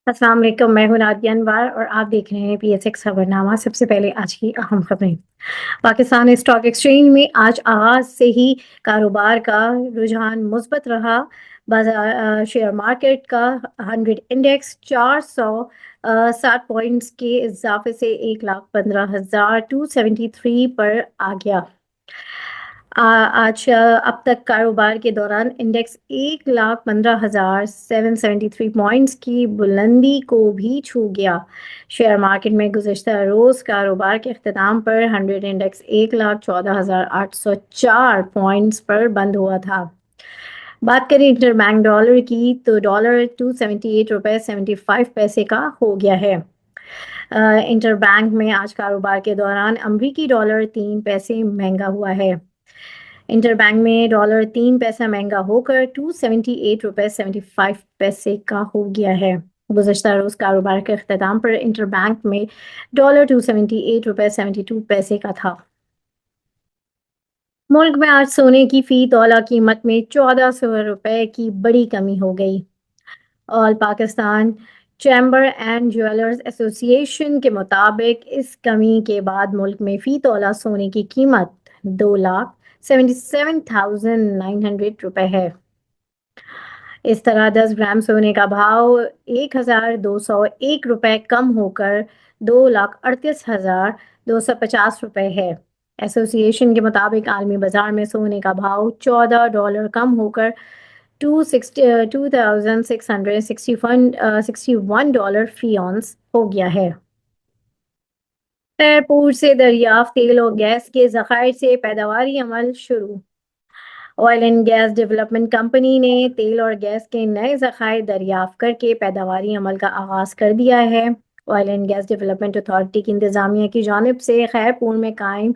अस्सलाम वालेकुम, मैं हूँ नादिया अनवर और आप देख रहे हैं PSX खबरनामा। सबसे पहले आज की अहम खबरें। पाकिस्तान स्टॉक एक्सचेंज में आज आगाज़ से ही कारोबार का रुझान मुस्बत रहा। शेयर मार्केट का 100 इंडेक्स 460 पॉइंट्स के इजाफे से 1,15,273 पर आ गया। आज अब तक कारोबार के दौरान इंडेक्स 1,15,773 पॉइंट्स की बुलंदी को भी छू गया। शेयर मार्केट में गुज़िश्ता रोज़ कारोबार के अख्ताम पर 100 इंडेक्स 1,14,804 पॉइंट्स पर बंद हुआ था। बात करें इंटरबैंक डॉलर की तो डॉलर 278 रुपये 75 पैसे का हो गया है। इंटरबैंक में आज कारोबार के दौरान अमरीकी डॉलर 3 पैसे महंगा हुआ है। इंटरबैंक में डॉलर 3 पैसा महंगा होकर 278 रुपये 75 पैसे का हो गया है। गुज़श्ता रोज़ कारोबार के अख्ताम पर इंटरबैंक में डॉलर 278 रुपये 72 पैसे का था। मुल्क में आज सोने की फ़ी तोला कीमत में 1400 रुपये की बड़ी कमी हो गई। All Pakistan chamber and jewellers association के मुताबिक इस कमी के बाद मुल्क में फ़ी तोला सोने की कीमत 2,77,900 रुपये है। इस तरह 10 ग्राम सोने का भाव 1,201 रुपये कम होकर 2,38,250 रुपये है। एसोसिएशन के मुताबिक आलमी बाजार में सोने का भाव $14 कम होकर 2,661 फ़ी औंस हो गया है। एयरपोर्ट से दरियाफ्त तेल और गैस के ज़खायर से पैदावारी अमल शुरू। Oil and gas development company ने तेल और गैस के नए ज़खायर दरियाफ्त करके पैदावारी अमल का आगाज़ कर दिया है। Oil and gas development authority की इंतज़ामिया की जानिब से खैरपुर में कायम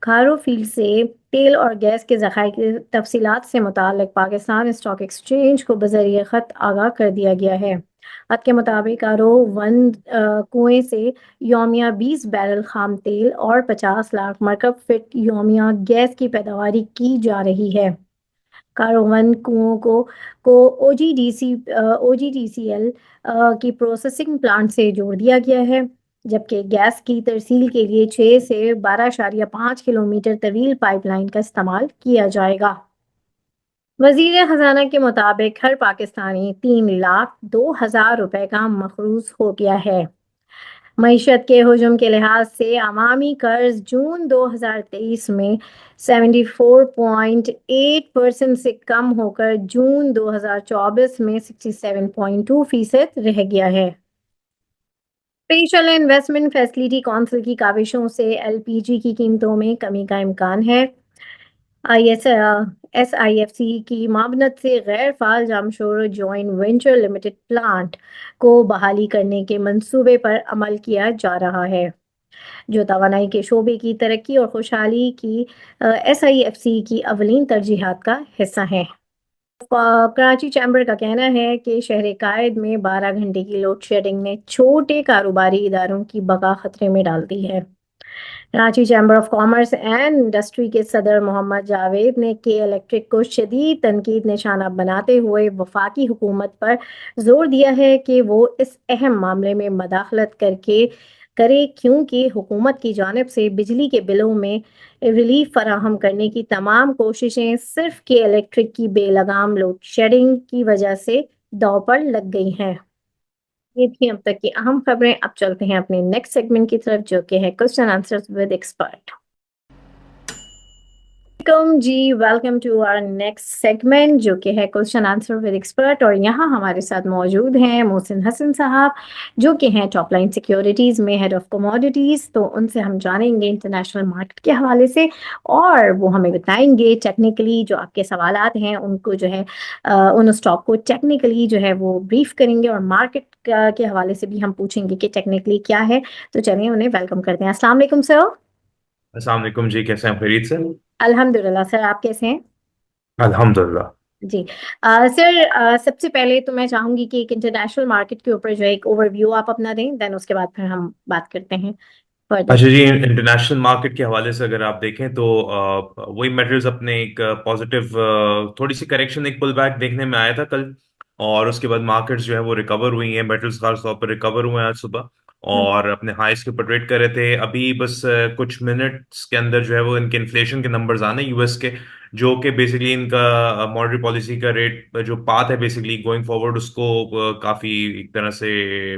खारो फील्ड से तेल और गैस के ज़खायर की तफसीलात से मुताल्लिक़ पाकिस्तान स्टॉक एक्सचेंज को बज़रिए ख़त आगाह कर दिया गया है। खत के मुताबिक आरो वन कुएं से योमिया 20 बैरल खाम तेल और 50 लाख मरकब फिट योमिया गैस की पैदावारी की जा रही है। कारोवन कुओं को OGDCL की प्रोसेसिंग प्लांट से जोड़ दिया गया है, जबकि गैस की तरसील के लिए 6 से 12.5 किलोमीटर तवील पाइपलाइन का इस्तेमाल किया जाएगा। वजीर खजाना के मुताबिक हर पाकिस्तानी 3,02,000 रुपये का मखरूज हो गया है। मईशत के हजूम के लिहाज से अवामी कर्ज जून 2023 में 74.8% से कम होकर जून 2024 में 67.2% रह गया है। स्पेशल इन्वेस्टमेंट फैसिलिटी काउंसिल की काविशों से LPG की कीमतों में कमी का इम्कान है। SIFC की मामनत से गैर फाल Jamshoro joint venture limited plant को बहाली करने के मंसूबे पर अमल किया जा रहा है, जो तवानाई के शोबे की तरक्की और खुशहाली की SIFC की अवलीन तरजीहात का हिस्सा है। कराची चैम्बर का कहना है कि शहर कायद में 12 घंटे की लोड शेडिंग ने छोटे कारोबारी इदारों की बका खतरे में डाल दी है। Karachi chamber of commerce and industry के सदर मोहम्मद जावेद ने के इलेक्ट्रिक को शदीद तनकीद निशाना बनाते हुए वफाकी हुकूमत पर जोर दिया है कि वो इस अहम मामले में मदाखलत करे, क्योंकि हुकूमत की जानिब से बिजली के बिलों में रिलीफ फराहम करने की तमाम कोशिशें सिर्फ के इलेक्ट्रिक की बेलगाम लोड शेडिंग की वजह से दांव पर लग गई हैं। ये थी अब तक की अहम खबरें। अब चलते हैं अपने नेक्स्ट सेगमेंट की तरफ, जो कि है question answers with expert. Welcome जी, welcome to our next segment, जो कि है क्वेश्चन आंसर विद एक्सपर्ट। और यहाँ हमारे साथ मौजूद हैं मोहसिन हसन साहब, जो कि हैं टॉप लाइन सिक्योरिटीज़ में हेड ऑफ कमोडिटीज़। तो उनसे हम जानेंगे इंटरनेशनल मार्केट के हवाले से, और वो हमें बताएंगे टेक्निकली जो आपके सवालात हैं उनको जो है उन स्टॉक को टेक्निकली जो है वो ब्रीफ करेंगे, और मार्केट के हवाले से भी हम पूछेंगे कि टेक्निकली क्या है। तो चलिए उन्हें वेलकम करते हैं। अस्सलाम वालेकुम सर। अस्सलाम वालेकुम जी, कैसे हैं? खैरियत से? अल्हम्दुलिल्लाह सर, आप कैसे हैं? अल्हम्दुलिल्लाह। जी। सर, सबसे पहले तो मैं चाहूंगी कि एक इंटरनेशनल मार्केट के ऊपर जो है एक ओवरव्यू आप अपना दें, देन उसके बाद फिर हम बात करते हैं फर्दर। अच्छा जी, इंटरनेशनल मार्केट के हवाले से अगर आप देखें तो वही मेटल्स अपने एक पॉजिटिव थोड़ी सी करेक्शन, एक पुल बैक देखने में आया था कल। और उसके बाद मार्केट्स जो है वो रिकवर हुई हैं, मेटल्स खास तौर पर रिकवर हुए हैं आज सुबह हम्म। और अपने हाईस के ऊपर ट्रेड कर रहे थे। अभी बस कुछ मिनट्स के अंदर जो है वो इनके इन्फ्लेशन के नंबर्स आने यूएस के, जो कि बेसिकली इनका मॉनेटरी पॉलिसी का रेट जो पाथ है बेसिकली गोइंग फॉरवर्ड उसको काफी एक तरह से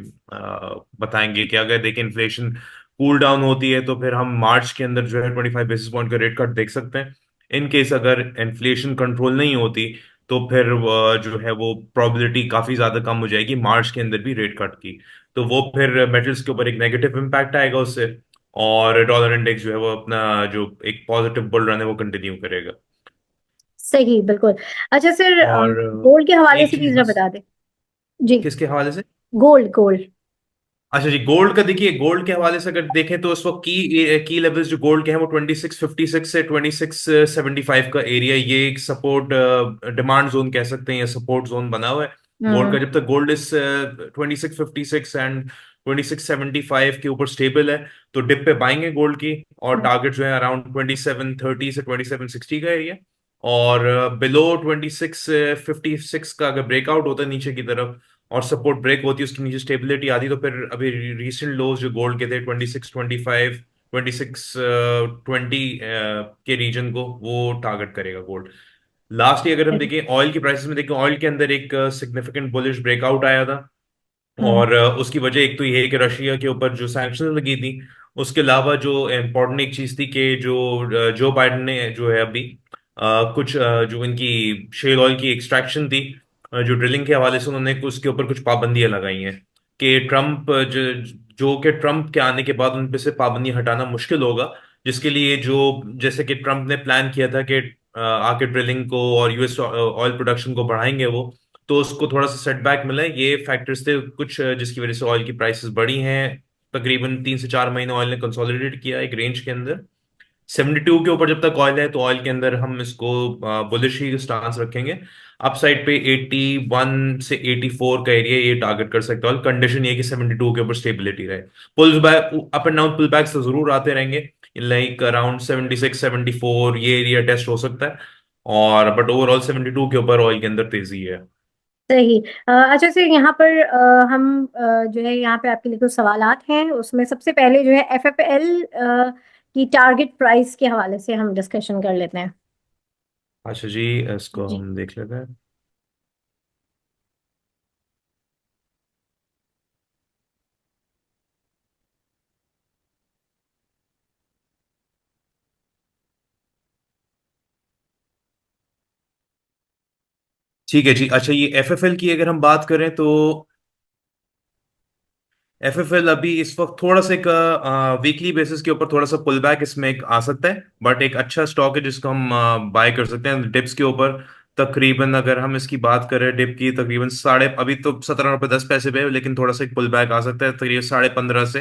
बताएंगे कि अगर देखें इन्फ्लेशन कूल डाउन होती है तो फिर हम मार्च के अंदर जो है 25 बेसिस पॉइंट का रेट कट देख सकते हैं। इन केस अगर इन्फ्लेशन कंट्रोल नहीं होती तो फिर जो है वो प्रोबेबिलिटी काफी ज्यादा कम हो जाएगी मार्च के अंदर भी रेट कट की। तो वो फिर मेटल्स के ऊपर एक नेगेटिव इम्पैक्ट आएगा उससे, और डॉलर इंडेक्स जो है वो अपना जो एक पॉजिटिव बुल रन है वो कंटिन्यू करेगा। सही, बिल्कुल। अच्छा सर, और गोल्ड के हवाले एक से भी चीज जरा बस, बता दें। जी। किसके हवाले से? Gold, gold. अच्छा जी, गोल्ड का देखिए, गोल्ड के हवाले से अगर देखें तो इस वक्त की की लेवल्स जो गोल्ड के हैं वो 2656 से 2675 का एरिया, ये एक सपोर्ट डिमांड जोन कह सकते हैं या सपोर्ट जोन बना हुआ है गोल्ड का। हम्म। जब तक गोल्ड इस 2656 एंड 2675 के ऊपर स्टेबल है तो डिप पे बाइंग है गोल्ड की, और हम्म। टारगेट जो है अराउंड 2730 से 2760 का एरिया। और बिलो 2656 का अगर ब्रेकआउट होता है नीचे की तरफ और सपोर्ट ब्रेक होती है, उसकी नीचे स्टेबिलिटी आती, तो फिर अभी रिसेंट लोज जो गोल्ड के थे 2625 2620 के रीजन को वो टारगेट करेगा गोल्ड। लास्ट ईयर अगर हम सही। देखें ऑयल की प्राइसेस में, देखें ऑयल के अंदर एक सिग्निफिकेंट बुलिश ब्रेकआउट आया था। हम्म। और उसकी वजह एक तो ये है कि रशिया के ऊपर जो सैंक्शन लगी थी, उसके अलावा जो इम्पोर्टेंट एक चीज थी कि जो जो बाइडेन ने जो है अभी कुछ जो इनकी शेल ऑयल की एक्सट्रैक्शन थी, जो ड्रिलिंग के हवाले से उन्होंने उसके ऊपर कुछ पाबंदियां लगाई हैं कि ट्रम्प जो कि ट्रम्प के आने के बाद उन पे से पाबंदी हटाना मुश्किल होगा, जिसके लिए जो जैसे कि ट्रम्प ने प्लान किया था कि आके ड्रिलिंग को और यूएस ऑयल प्रोडक्शन को बढ़ाएंगे वो, तो उसको थोड़ा सा सेटबैक मिला है। ये फैक्टर्स थे कुछ जिसकी वजह से ऑयल की प्राइसेस बढ़ी हैं। तकरीबन 3 से 4 महीने ऑयल ने कंसोलिडेट किया एक रेंज के अंदर 72 के ऊपर। जब तक ऑयल है तो ऑयल के अंदर हम इसको बुलिश ही स्टांस रखेंगे। अपसाइड पे 81 से 84 का एरिया ये टारगेट कर सकते हैं, और कंडीशन ये है कि 72 के ऊपर स्टेबिलिटी रहे। Pulls back, up and down pull backs तो जरूर आते रहेंगे, लाइक अराउंड 76 74 ये एरिया टेस्ट हो सकता है, और बट ओवरऑल 72 के ऊपर ऑयल के अंदर तेजी है। सही। अच्छा सर, यहाँ पर हम जो है यहाँ पे आपके लिए कुछ सवालात हैं, उसमें सबसे पहले जो है एफएफएल की टारगेट प्राइस के हवाले से हम डिस्कशन कर लेते हैं। अच्छा जी, इसको जी। हम देख लेते हैं। ठीक है जी। अच्छा, ये एफएफएल की अगर हम बात करें तो एफएफएल अभी इस वक्त थोड़ा सा एक वीकली बेसिस के ऊपर थोड़ा सा पुल बैक इसमें एक आ सकता है, बट एक अच्छा स्टॉक है जिसको हम बाय कर सकते हैं डिप्स के ऊपर। तकरीबन अगर हम इसकी बात करें डिप की, तकरीबन साढ़े, अभी तो 17 रुपये 10 पैसे पे है, लेकिन थोड़ा सा एक पुल बैक आ सकता है तकरीबन 15.5 से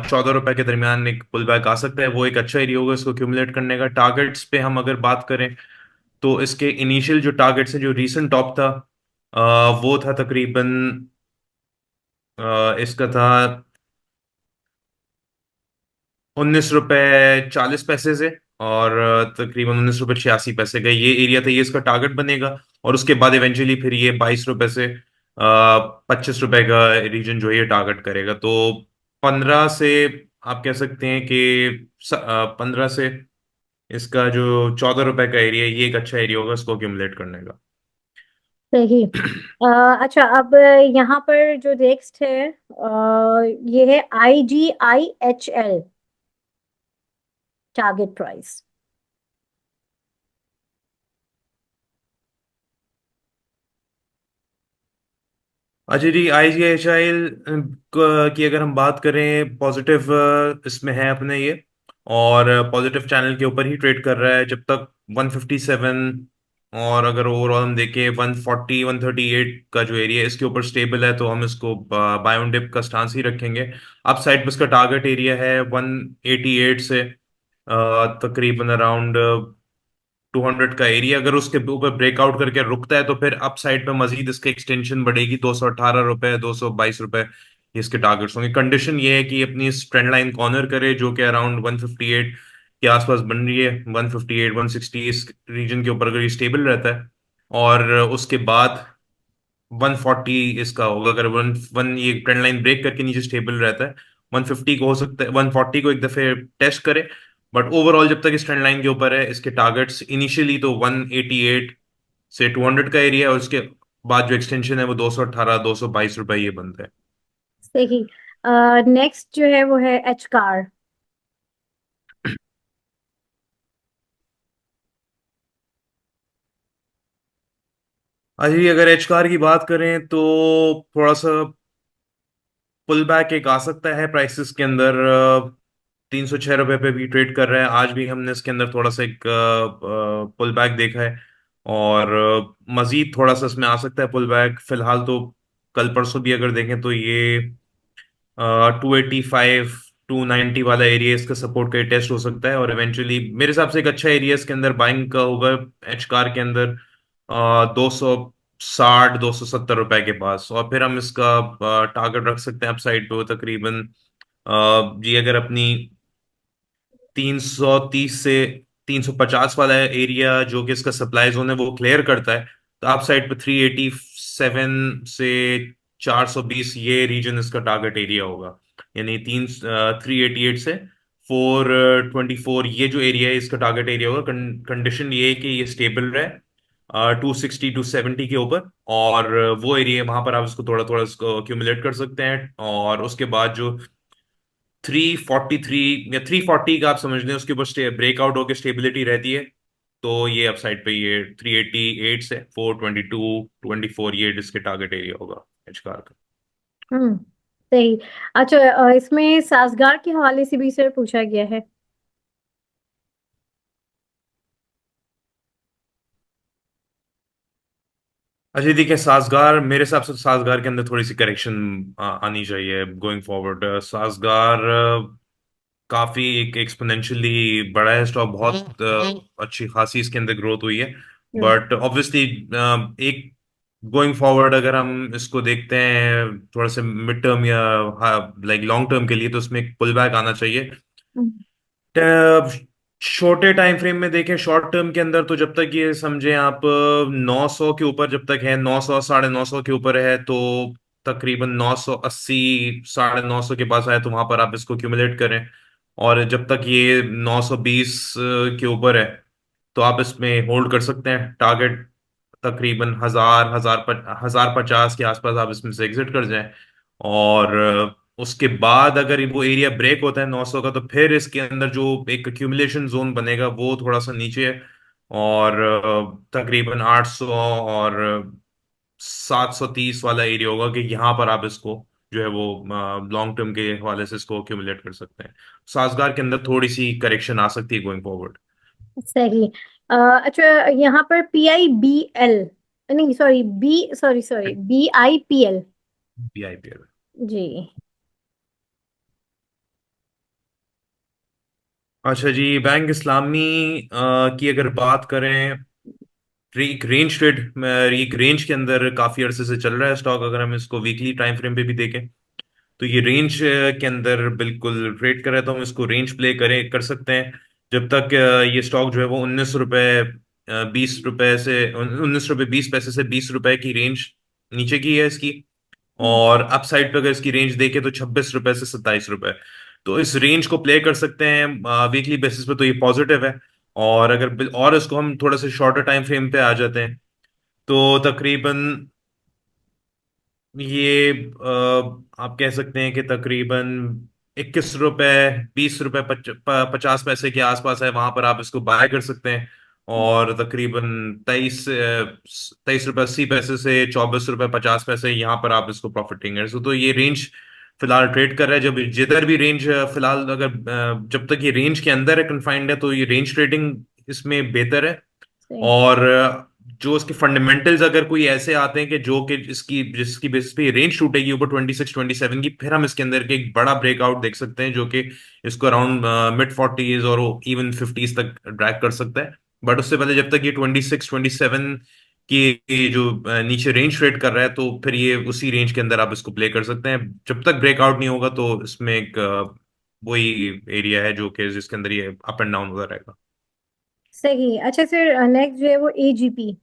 14 रुपए के दरमियान एक पुल बैक आ सकता है। वो एक अच्छा एरिया होगा इसको क्यूमुलेट करने का। टारगेट्स पे हम अगर बात करें तो इसके इनिशियल जो टारगेट्स हैं, जो रीसेंट टॉप था वो था तकरीबन इसका था 19 रुपए 40 पैसे से, और तकरीबन 19 रुपए 86 पैसे का ये एरिया था, ये इसका टारगेट बनेगा। और उसके बाद इवेंचुअली फिर ये 22 रुपए से 25 रुपए का रीजन जो है ये टारगेट करेगा। तो 15 से आप कह सकते हैं कि 15 से इसका जो 14 रुपए का एरिया है, ये एक अच्छा एरिया होगा इसको एक्यूमुलेट करने का। सही। अच्छा, अब यहाँ पर जो नेक्स्ट है ये है IGIHL टारगेट प्राइस। अच्छा जी, IGHIL की अगर हम बात करें, पॉजिटिव इसमें है अपने ये, और पॉजिटिव चैनल के ऊपर ही ट्रेड कर रहा है जब तक 157, और अगर ओवरऑल हम देखें 140 138 का जो एरिया है इसके ऊपर स्टेबल है तो हम इसको बाय ऑन डिप का स्टांस ही रखेंगे। अप साइड पे इसका टारगेट एरिया है 188 से तकरीबन अराउंड 200 का एरिया। अगर उसके ऊपर ब्रेकआउट करके रुकता है तो फिर अप साइड पे मजीद इसकी एक्सटेंशन बढ़ेगी, 218 रुपए 222 रुपए इसके टारगेट्स होंगे। कंडीशन ये है कि अपनी इस ट्रेंड लाइन कॉर्नर करे जो कि अराउंड 158 के आसपास बन रही है, 158 160 इस रीजन के ऊपर अगर ये स्टेबल रहता है, और उसके बाद 140 इसका होगा। अगर वन वन ये ट्रेंड लाइन ब्रेक करके नीचे स्टेबल रहता है, 150 को हो सकता है, 140 को एक दफे टेस्ट करे। बट ओवरऑल जब तक इस ट्रेंड लाइन के ऊपर है, इसके टारगेट्स इनिशियली तो 188 से 200 का एरिया है, और उसके बाद जो एक्सटेंशन है वो 218 222 रुपए ये बनता है। सही। नेक्स्ट जो है वो है एच कार। अभी अगर एच कार की बात करें तो थोड़ा सा पुल बैक एक आ सकता है प्राइसेस के अंदर। 306 रुपये पे भी ट्रेड कर रहा है, आज भी हमने इसके अंदर थोड़ा सा एक पुल बैक देखा है। और मजीद थोड़ा सा इसमें आ सकता है पुल बैक। फिलहाल तो कल परसों भी अगर देखें तो ये 285 290 वाला एरिया इसका सपोर्ट का टेस्ट हो सकता है, और इवेंचुअली मेरे हिसाब से एक अच्छा एरिया इसके अंदर बाइंग का होगा एच कार के अंदर 260 270 रुपए के पास। और फिर हम इसका टारगेट रख सकते हैं अपसाइड पे वो तकरीबन जी अगर अपनी 330 से 350 वाला एरिया जो कि इसका सप्लाई जोन है वो क्लियर करता है, तो आप साइड पे 387 से 420 ये रीजन इसका टारगेट एरिया होगा। यानी 388 से 424 ये जो एरिया है इसका टारगेट एरिया होगा। कंडीशन ये है कि ये स्टेबल रहे 260 270 के ऊपर, और वो एरिया वहां पर आप इसको थोड़ा थोड़ा इसको accumulate कर सकते हैं। और उसके बाद जो 343 या 340 का आप समझ लें उसके ऊपर ब्रेकआउट होकर स्टेबिलिटी रहती है, तो ये अपसाइड पे ये 388 से 422 24 ये इसके टारगेट एरिया होगा एच कार का। हम्म। सही। अच्छा, इसमें साजगार के हवाले से भी सर पूछा गया है। अच्छा देखिए, साजगार मेरे हिसाब से तो साजगार के अंदर थोड़ी सी करेक्शन आनी चाहिए गोइंग फॉरवर्ड। साजगार काफी एक एक्सपोनेंशियली बड़ा है स्टॉक, बहुत अच्छी खासी इसके अंदर ग्रोथ हुई है। हम्म। बट ऑब्वियसली एक गोइंग फॉरवर्ड अगर हम इसको देखते हैं थोड़ा सा मिड टर्म या लाइक लॉन्ग टर्म के लिए, तो उसमें एक पुल बैक आना चाहिए। हम्म। छोटे टाइम फ्रेम में देखें, शॉर्ट टर्म के अंदर तो जब तक ये समझें आप 900 के ऊपर जब तक है, 900 950 के ऊपर है, तो तकरीबन 980 950 के पास आए तो वहां पर आप इसको क्यूमुलेट करें। और जब तक ये 920 के ऊपर है तो आप इसमें होल्ड कर सकते हैं। टारगेट तकरीबन 1050 के आसपास आप इसमें से एग्जिट कर जाएं। और उसके बाद अगर वो एरिया ब्रेक होता है 900 का, तो फिर इसके अंदर जो एक एक्यूमुलेशन जोन बनेगा वो थोड़ा सा नीचे है। और तकरीबन 800 और 730 वाला एरिया होगा कि यहाँ पर आप इसको जो है वो लॉन्ग टर्म के हवाले से इसको एक्यूमुलेट कर सकते हैं। साजगार के अंदर थोड़ी सी करेक्शन आ सकती है गोइंग फॉरवर्ड। सही। अच्छा, यहाँ पर PIBL, नहीं सॉरी, BIPL। BIPL। जी। अच्छा जी, बैंक इस्लामी की अगर बात करें, एक रेंज ट्रेड एक रेंज के अंदर काफी अरसे से चल रहा है स्टॉक। अगर हम इसको वीकली टाइम फ्रेम पे भी देखें तो ये रेंज के अंदर बिल्कुल ट्रेड कर रहा है, तो हम इसको रेंज प्ले कर सकते हैं जब तक ये स्टॉक जो है वो 19 रुपए 20 रुपए से 19 रुपए 20 पैसे से 20 रुपए की रेंज नीचे की है इसकी। हम्म। और अपसाइड पे अगर इसकी रेंज देखें तो 26 रुपए से 27 रुपए, तो इस रेंज को प्ले कर सकते हैं वीकली बेसिस पे, तो ये पॉजिटिव है। और और इसको हम थोड़ा सा शॉर्टर टाइम फ्रेम पे आ जाते हैं तो तकरीबन ये आप कह सकते हैं कि तकरीबन 21 रुपए 20 रुपए 50 पैसे के आसपास है, वहां पर आप इसको बाय कर सकते हैं। और तकरीबन 23 रुपए 80 पैसे से 24 रुपए 50 पैसे यहाँ पर आप इसको प्रॉफिट टेकर्स हो। तो ये रेंज फिलहाल ट्रेड कर रहा है। जब जिधर भी रेंज फिलहाल अगर जब तक ये रेंज के अंदर है कन्फाइंड है, तो ये रेंज ट्रेडिंग इसमें बेहतर है। सही। और जो इसके फंडामेंटल्स अगर कोई ऐसे आते हैं कि जो कि जिसकी बेसिस पे रेंज टूटेगी ऊपर 26 27 की, फिर हम इसके अंदर के एक बड़ा ब्रेकआउट देख सकते हैं जो कि इसको अराउंड मिड 40s और इवन 50s तक ड्रैग कर सकता है। बट उससे पहले जब तक ये 26 27 की जो नीचे रेंज ट्रेड कर रहा है, तो फिर ये उसी रेंज के अंदर आप इसको प्ले कर सकते हैं। जब तक ब्रेकआउट नहीं होगा तो इसमें एक वही एरिया है जो कि जिसके अंदर ये अप एंड डाउन होता रहेगा। सही। अच्छा सर, नेक्स्ट जो है वो AGP।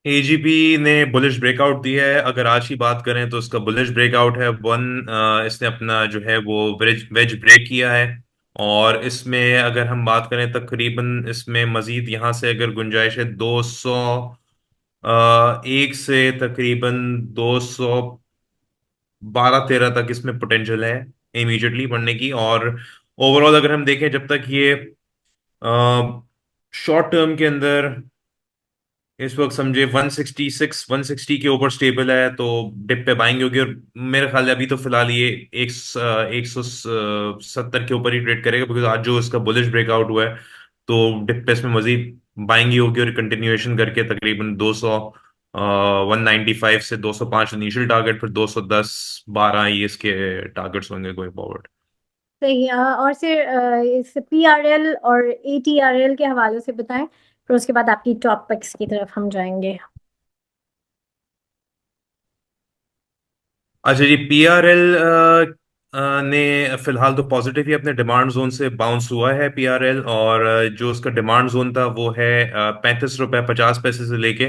एजीपी ने बुलिश ब्रेकआउट दिया है। अगर आज की बात करें तो उसका बुलिश ब्रेकआउट है वन। इसने अपना जो है वो वेज वेज ब्रेक किया है। और इसमें अगर हम बात करें तकरीबन इसमें मजीद यहाँ से अगर गुंजाइश है 201 से तकरीबन 212-13 तक इसमें पोटेंशियल है इमीडिएटली बढ़ने की। और ओवरऑल अगर हम देखें जब तक ये शॉर्ट टर्म के अंदर इस वक्त समझे 166 160 के ऊपर स्टेबल है तो डिप पे बाइंग होगी। और मेरे ख्याल में अभी तो फिलहाल ये 170 के ऊपर ही ट्रेड करेगा, बिकॉज आज जो इसका बुलिश ब्रेकआउट हुआ है तो डिप पे इसमें मजीद बाइंग ही होगी। और कंटिन्यूएशन करके तकरीबन 195 से 205 इनिशियल टारगेट, फिर 210-12 ये इसके टारगेट्स होंगे गोइंग फॉरवर्ड। सही। और फिर इस पीआरएल और एटीआरएल के हवाले से बताएं, फिर उसके बाद आपकी टॉप पिक्स की तरफ हम जाएंगे। अच्छा जी, पीआरएल ने फिलहाल तो पॉजिटिव ही अपने डिमांड जोन से बाउंस हुआ है पीआरएल। और जो उसका डिमांड जोन था वो है 35 रुपये 50 पैसे से लेके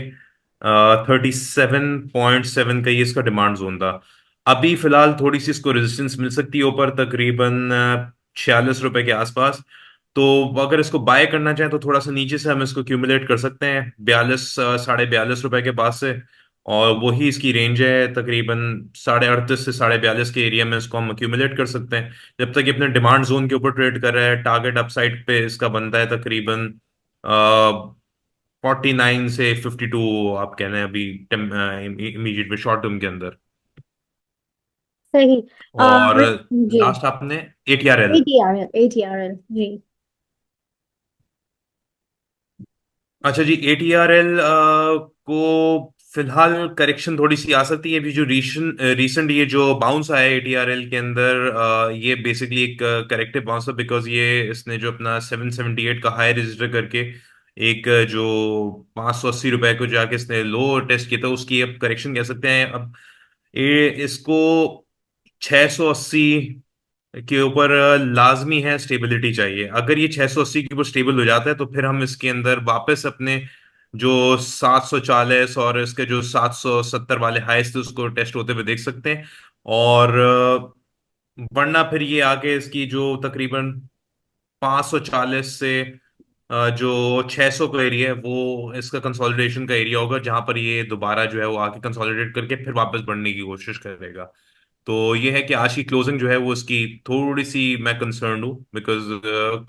37.7 का ये इसका डिमांड जोन था। अभी फिलहाल थोड़ी सी इसको रेजिस्टेंस मिल सकती है ऊपर तकरीबन 46 रुपए के आसपास। तो अगर इसको बाय करना चाहें तो थोड़ा सा नीचे से हम इसको क्यूमुलेट कर सकते हैं 42 साढ़े 42 रुपए के पास से। और वही इसकी रेंज है तकरीबन 38.5 से 42 के एरिया में इसको हम अक्यूमुलेट कर सकते हैं। जब तक ये अपने डिमांड जोन के ऊपर ट्रेड कर रहा है, टारगेट अपसाइड पे इसका बनता है तकरीबन 49 से 52, आप कह रहे हैं अभी इमीडिएट में शॉर्ट टर्म के अंदर। सही। और जी। लास्ट आपने एटीआरएल। एटीआरएल एटीआरएल जी। अच्छा जी, एटीआरएल को फिलहाल करेक्शन थोड़ी सी आ सकती है। अभी जो रीसेंट ये जो बाउंस आया है एटीआरएल के अंदर, ये बेसिकली एक करेक्टिव बाउंस है, बिकॉज ये इसने जो अपना 778 का हाई रजिस्टर करके एक जो 580 रुपए को जाके इसने लो टेस्ट किया था, उसकी अब करेक्शन कह सकते हैं। अब ये इसको 680 के ऊपर लाजमी है स्टेबिलिटी चाहिए। अगर ये 680 के ऊपर स्टेबल हो जाता है तो फिर हम इसके अंदर वापस अपने जो 740 और इसके जो 770 वाले हाइस थे उसको टेस्ट होते हुए देख सकते हैं। और वरना फिर ये आगे इसकी जो तकरीबन 540 से जो 600 का एरिया है वो इसका कंसोलिडेशन का एरिया होगा, जहां पर ये दोबारा जो है वो आके कंसोलिडेट करके फिर वापस बढ़ने की कोशिश करेगा। तो ये है कि आज की क्लोजिंग जो है वो इसकी थोड़ी सी मैं कंसर्न हूँ, बिकॉज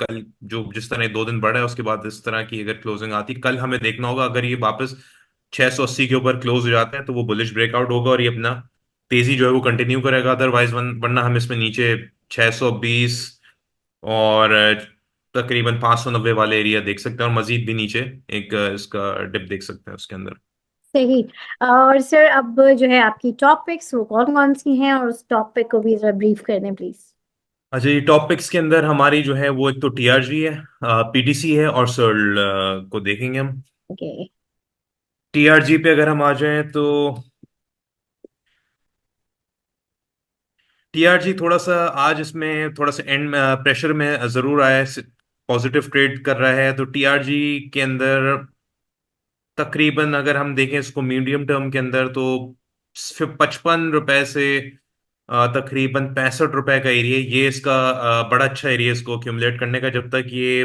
कल जो जिस तरह 2 दिन बढ़ा है उसके बाद इस तरह की अगर क्लोजिंग आती, कल हमें देखना होगा। अगर ये वापस 680 के ऊपर क्लोज हो जाते हैं तो वो बुलिश ब्रेकआउट होगा और ये अपना तेजी जो है वो कंटिन्यू करेगा। अदरवाइज वरना हम इसमें नीचे 620 और तकरीबन 590 वाले एरिया देख सकते हैं, और मजीद भी नीचे एक इसका डिप देख सकते हैं उसके अंदर। सही। और सर अब जो है आपकी टॉप पिक्स वो कौन कौन सी हैं, और उस टॉपिक को भी जरा ब्रीफ कर दें प्लीज। अच्छा, ये टॉपिक्स के अंदर हमारी जो है वो एक तो टीआरजी है, पीटीसी है और सर्ल को देखेंगे हम। ओके। टीआरजी पे अगर हम आ जाएं तो टीआरजी थोड़ा सा आज इसमें थोड़ा सा एंड प्रेशर में जरूर आया है, पॉजिटिव ट्रेड कर रहा है। तो टीआरजी के अंदर तकरीबन अगर हम देखें इसको मीडियम टर्म के अंदर तो 55 रुपए से तकरीबन 65 रुपए का एरिया, ये इसका बड़ा अच्छा एरिया इसको accumulate करने का। जब तक ये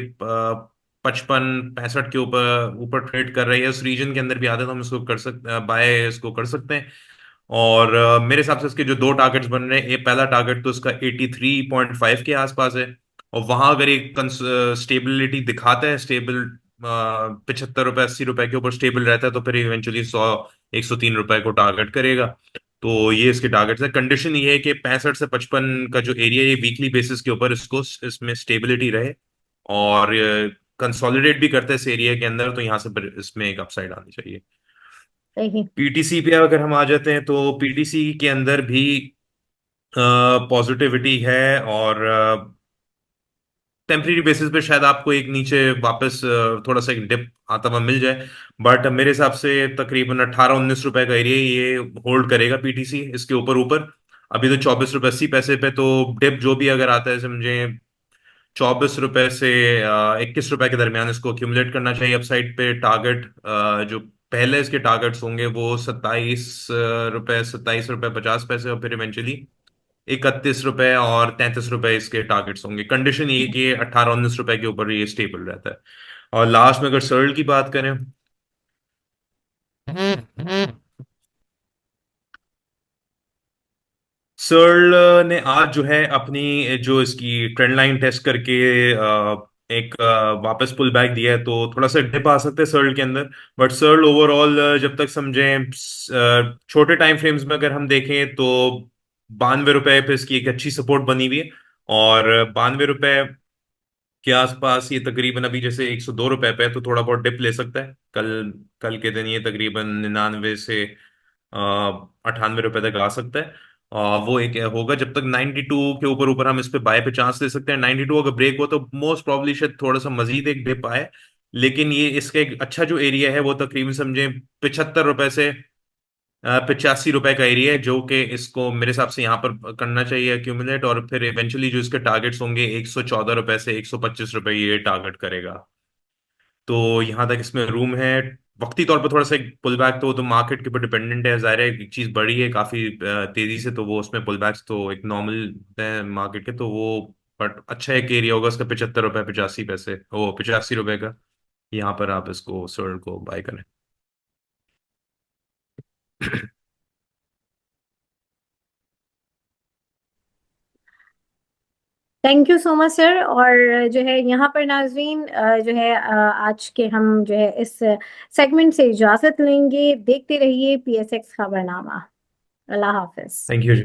55 65 के ऊपर ऊपर ट्रेड कर रही है, उस रीजन के अंदर भी आते तो हम इसको कर सकते बाय इसको कर सकते हैं। और मेरे हिसाब से इसके जो दो टारगेट्स बन रहे हैं, ये पहला टारगेट तो इसका 83.5 के आसपास है। और वहां अगर एक स्टेबिलिटी दिखाता है, स्टेबल 75 रुपए 80 रुपए के ऊपर स्टेबल रहता है, तो फिर इवेंचुअली 103 रुपए को टारगेट करेगा। तो ये इसके टारगेट्स है। कंडीशन ये है कि 65 से 55 का जो एरिया, ये वीकली बेसिस के ऊपर इसको इसमें स्टेबिलिटी रहे और कंसोलिडेट भी करते हैं इस एरिया के अंदर, तो यहाँ से फिर इसमें एक अपसाइड आनी चाहिए। सही। पीटीसी पे अगर हम आ जाते हैं तो पीटीसी के अंदर भी पॉजिटिविटी है। और टेम्परेरी बेसिस पे शायद आपको एक नीचे वापस थोड़ा सा एक डिप आता हुआ मिल जाए। बट मेरे हिसाब से तकरीबन 18-19 रुपए का एरिया ये होल्ड करेगा पीटीसी इसके ऊपर ऊपर। अभी तो 24 रुपए 80 पैसे पे, तो डिप जो भी अगर आता है समझे 24 रुपए से 21 रुपए के दरमियान इसको accumulate करना चाहिए अपसाइड पे। टारगेट जो पहले इसके टारगेट्स होंगे वो 27 रुपए, 27 रुपए 50 पैसे, और फिर इवेंचुअली 31 रुपए और 33 रुपए इसके टारगेट्स होंगे। कंडीशन ये कि 18-19 रुपए के ऊपर ये स्टेबल रहता है। और लास्ट में अगर सर्ल की बात करें, सर्ल ने आज जो है अपनी जो इसकी ट्रेंड लाइन टेस्ट करके एक वापस पुल बैक दिया है, तो थोड़ा सा डिप आ सकता है सर्ल के अंदर। बट सर्ल ओवरऑल जब तक समझें, छोटे टाइम फ्रेम्स में अगर हम देखें तो 92 रुपए पे इसकी एक अच्छी सपोर्ट बनी हुई है। और 92 रुपए के आसपास ये तकरीबन अभी जैसे 102 रुपए पे है, तो थोड़ा बहुत डिप ले सकता है। कल कल के दिन ये तकरीबन 99 से 98 रुपए तक आ सकता है। वो एक होगा जब तक 92 के ऊपर ऊपर हम इस पे बाय पे चांस ले सकते हैं। 92 अगर ब्रेक हो तो मोस्ट प्रॉब्ली शायद थोड़ा सा मजीद एक डिप आए। लेकिन ये इसका एक अच्छा जो एरिया है वो तकरीबन समझे 75 रुपए से 85 रुपए का एरिया है, जो कि इसको मेरे हिसाब से यहाँ पर करना चाहिए एक्यूमुलेट। और फिर इवेंचुअली जो इसके टारगेट्स होंगे 114 रुपए से 125 रुपए, ये टारगेट करेगा। तो यहाँ तक इसमें रूम है। वक्ती तौर पर थोड़ा सा पुल बैक तो मार्केट के ऊपर डिपेंडेंट है, जाहिर है एक चीज बढ़ी है काफी तेजी से, तो वो उसमें पुल बैक्स तो एक नॉर्मल है मार्केट के, तो वो बट अच्छा एक एरिया होगा उसका 75 रुपए 85 पैसे, वो 85 रुपए का। यहाँ पर आप इसको सोल्ड को बाय करें। Thank you so much sir. और जो है यहाँ पर नाजरीन, जो है आज के हम जो है इस सेगमेंट से इजाज़त लेंगे। देखते रहिए PSX खबरनामा। अल्लाह हाफिज। Thank you ji.